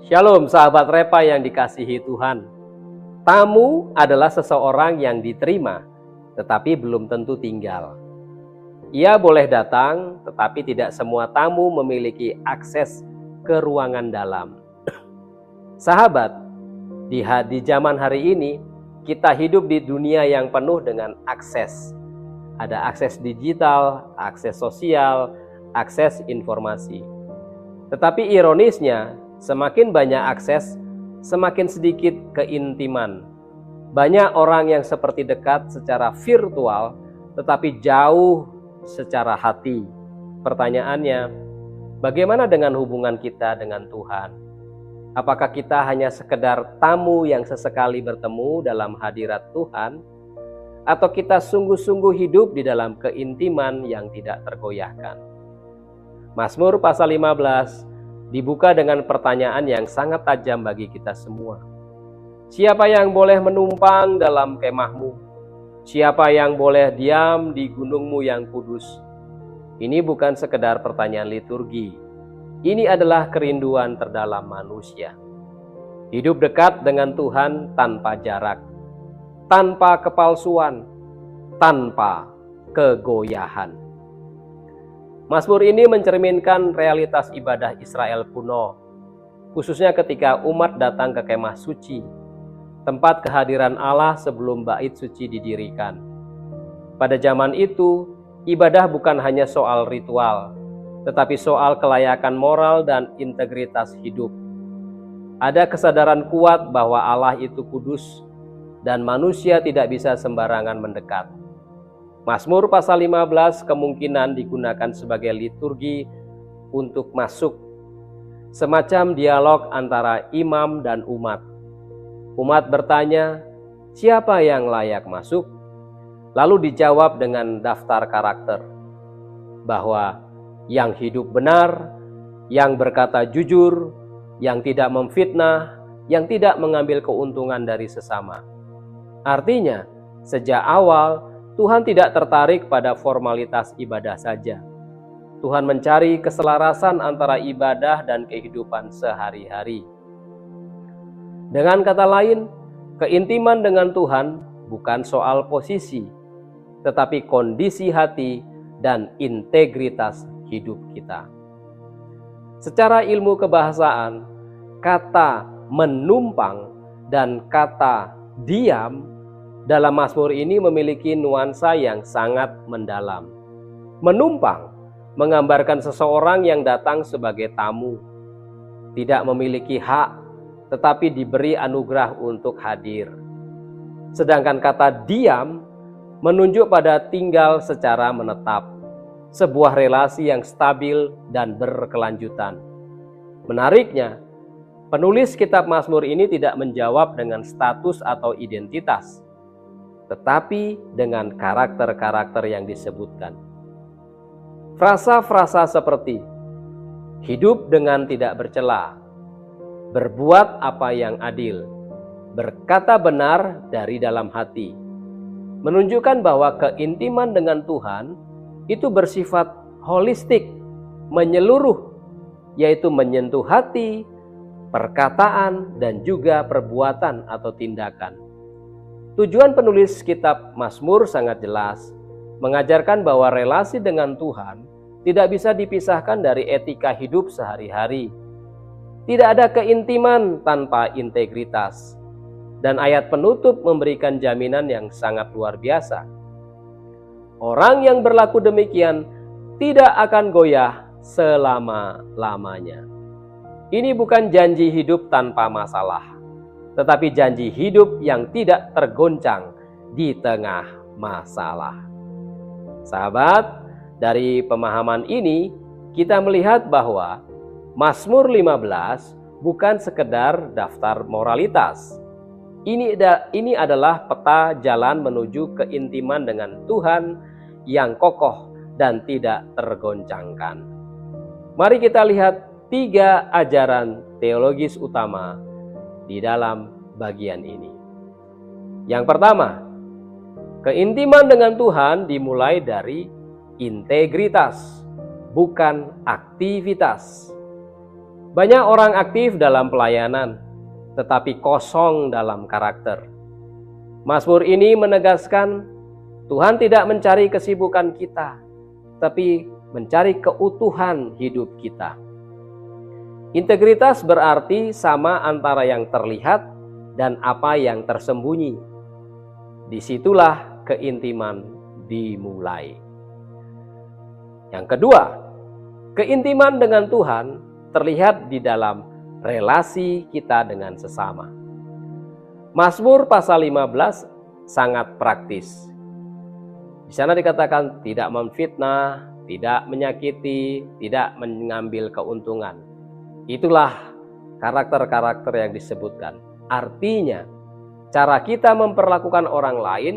Shalom sahabat Repa yang dikasihi Tuhan. Tamu adalah seseorang yang diterima, tetapi belum tentu tinggal. Ia boleh datang, tetapi tidak semua tamu memiliki akses ke ruangan dalam. Sahabat, di zaman hari ini, kita hidup di dunia yang penuh dengan akses. Ada akses digital, akses sosial, akses informasi. Tetapi ironisnya, semakin banyak akses, semakin sedikit keintiman. Banyak orang yang seperti dekat secara virtual, tetapi jauh secara hati. Pertanyaannya, bagaimana dengan hubungan kita dengan Tuhan? Apakah kita hanya sekedar tamu yang sesekali bertemu dalam hadirat Tuhan? Atau kita sungguh-sungguh hidup di dalam keintiman yang tidak tergoyahkan? Mazmur pasal 15 dibuka dengan pertanyaan yang sangat tajam bagi kita semua. Siapa yang boleh menumpang dalam kemahmu? Siapa yang boleh diam di gunungmu yang kudus? Ini bukan sekedar pertanyaan liturgi. Ini adalah kerinduan terdalam manusia. Hidup dekat dengan Tuhan tanpa jarak, tanpa kepalsuan, tanpa kegoyahan. Mazmur ini mencerminkan realitas ibadah Israel kuno, khususnya ketika umat datang ke kemah suci, tempat kehadiran Allah sebelum bait suci didirikan. Pada zaman itu, ibadah bukan hanya soal ritual, tetapi soal kelayakan moral dan integritas hidup. Ada kesadaran kuat bahwa Allah itu kudus dan manusia tidak bisa sembarangan mendekat. Mazmur pasal 15 kemungkinan digunakan sebagai liturgi untuk masuk, semacam dialog antara imam dan umat. Umat bertanya, siapa yang layak masuk? Lalu dijawab dengan daftar karakter, bahwa yang hidup benar, yang berkata jujur, yang tidak memfitnah, yang tidak mengambil keuntungan dari sesama. Artinya, sejak awal Tuhan tidak tertarik pada formalitas ibadah saja. Tuhan mencari keselarasan antara ibadah dan kehidupan sehari-hari. Dengan kata lain, keintiman dengan Tuhan bukan soal posisi, tetapi kondisi hati dan integritas hidup kita. Secara ilmu kebahasaan, kata menumpang dan kata diam dalam Mazmur ini memiliki nuansa yang sangat mendalam. Menumpang menggambarkan seseorang yang datang sebagai tamu, tidak memiliki hak, tetapi diberi anugerah untuk hadir. Sedangkan kata diam menunjuk pada tinggal secara menetap, sebuah relasi yang stabil dan berkelanjutan. Menariknya, penulis kitab Mazmur ini tidak menjawab dengan status atau identitas, tetapi dengan karakter-karakter yang disebutkan. Frasa-frasa seperti hidup dengan tidak bercela, berbuat apa yang adil, berkata benar dari dalam hati, menunjukkan bahwa keintiman dengan Tuhan itu bersifat holistik, menyeluruh, yaitu menyentuh hati, perkataan, dan juga perbuatan atau tindakan. Tujuan penulis kitab Mazmur sangat jelas, mengajarkan bahwa relasi dengan Tuhan tidak bisa dipisahkan dari etika hidup sehari-hari. Tidak ada keintiman tanpa integritas. Dan ayat penutup memberikan jaminan yang sangat luar biasa. Orang yang berlaku demikian tidak akan goyah selama-lamanya. Ini bukan janji hidup tanpa masalah, tetapi janji hidup yang tidak tergoncang di tengah masalah. Sahabat, dari pemahaman ini kita melihat bahwa Mazmur 15 bukan sekedar daftar moralitas. Ini adalah peta jalan menuju keintiman dengan Tuhan yang kokoh dan tidak tergoncangkan. Mari kita lihat 3 ajaran teologis utama di dalam bagian ini. Yang pertama, keintiman dengan Tuhan dimulai dari integritas, bukan aktivitas. Banyak orang aktif dalam pelayanan, tetapi kosong dalam karakter. Mazmur ini menegaskan Tuhan tidak mencari kesibukan kita, tapi mencari keutuhan hidup kita. Integritas berarti sama antara yang terlihat dan apa yang tersembunyi. Disitulah keintiman dimulai. Yang kedua, keintiman dengan Tuhan terlihat di dalam relasi kita dengan sesama. Mazmur pasal 15 sangat praktis. Di sana dikatakan tidak memfitnah, tidak menyakiti, tidak mengambil keuntungan. Itulah karakter-karakter yang disebutkan. Artinya, cara kita memperlakukan orang lain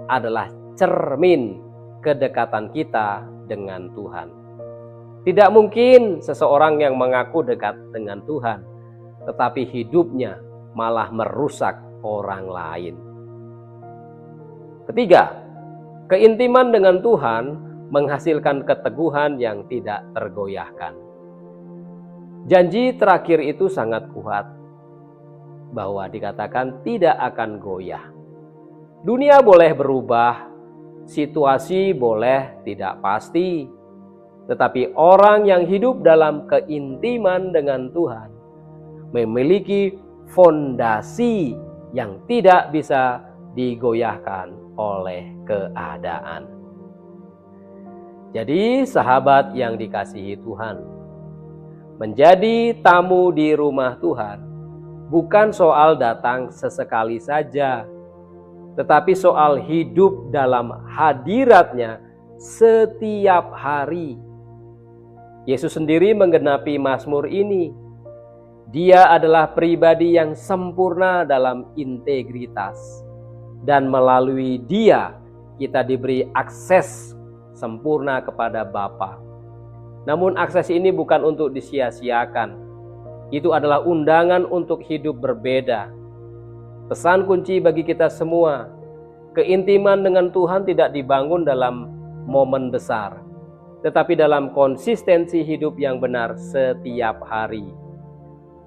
adalah cermin kedekatan kita dengan Tuhan. Tidak mungkin seseorang yang mengaku dekat dengan Tuhan, tetapi hidupnya malah merusak orang lain. Ketiga, keintiman dengan Tuhan menghasilkan keteguhan yang tidak tergoyahkan. Janji terakhir itu sangat kuat, bahwa dikatakan tidak akan goyah. Dunia boleh berubah, situasi boleh tidak pasti, tetapi orang yang hidup dalam keintiman dengan Tuhan memiliki fondasi yang tidak bisa digoyahkan oleh keadaan. Jadi sahabat yang dikasihi Tuhan, menjadi tamu di rumah Tuhan bukan soal datang sesekali saja, tetapi soal hidup dalam hadirat-Nya setiap hari. Yesus sendiri menggenapi Mazmur ini. Dia adalah pribadi yang sempurna dalam integritas. Dan melalui Dia kita diberi akses sempurna kepada Bapa. Namun akses ini bukan untuk disia-siakan. Itu adalah undangan untuk hidup berbeda. Pesan kunci bagi kita semua, keintiman dengan Tuhan tidak dibangun dalam momen besar, tetapi dalam konsistensi hidup yang benar setiap hari.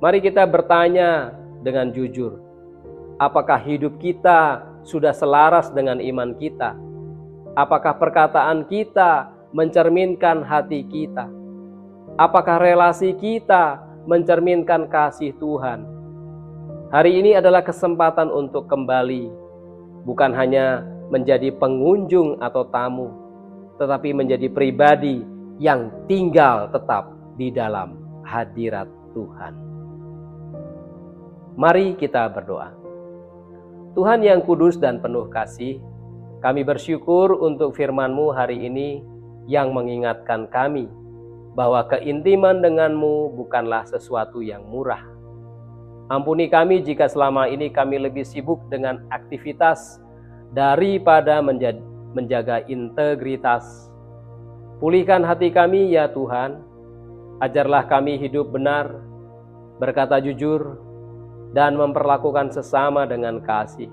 Mari kita bertanya dengan jujur, apakah hidup kita sudah selaras dengan iman kita? Apakah perkataan kita mencerminkan hati kita? Apakah relasi kita mencerminkan kasih Tuhan? Hari ini adalah kesempatan untuk kembali, bukan hanya menjadi pengunjung atau tamu, tetapi menjadi pribadi yang tinggal tetap di dalam hadirat Tuhan. Mari kita berdoa. Tuhan yang kudus dan penuh kasih, kami bersyukur untuk firman-Mu hari ini yang mengingatkan kami bahwa keintiman dengan-Mu bukanlah sesuatu yang murah. Ampuni kami jika selama ini kami lebih sibuk dengan aktivitas daripada menjaga integritas. Pulihkan hati kami ya Tuhan, ajarlah kami hidup benar, berkata jujur, dan memperlakukan sesama dengan kasih.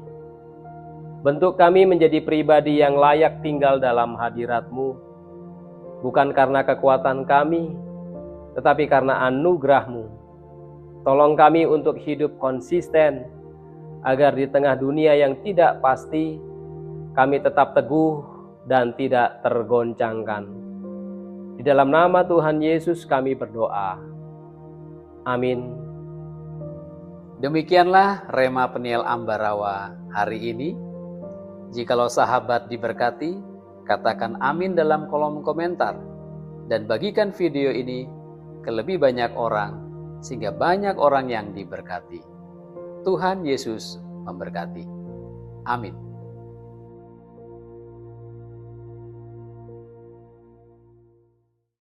Bentuk kami menjadi pribadi yang layak tinggal dalam hadirat-Mu, bukan karena kekuatan kami, tetapi karena anugerah-Mu. Tolong kami untuk hidup konsisten, agar di tengah dunia yang tidak pasti, kami tetap teguh dan tidak tergoncangkan. Di dalam nama Tuhan Yesus kami berdoa. Amin. Demikianlah Rema Peniel Ambarawa hari ini. Jikalau sahabat diberkati, katakan amin dalam kolom komentar. Dan bagikan video ini ke lebih banyak orang, sehingga banyak orang yang diberkati. Tuhan Yesus memberkati. Amin.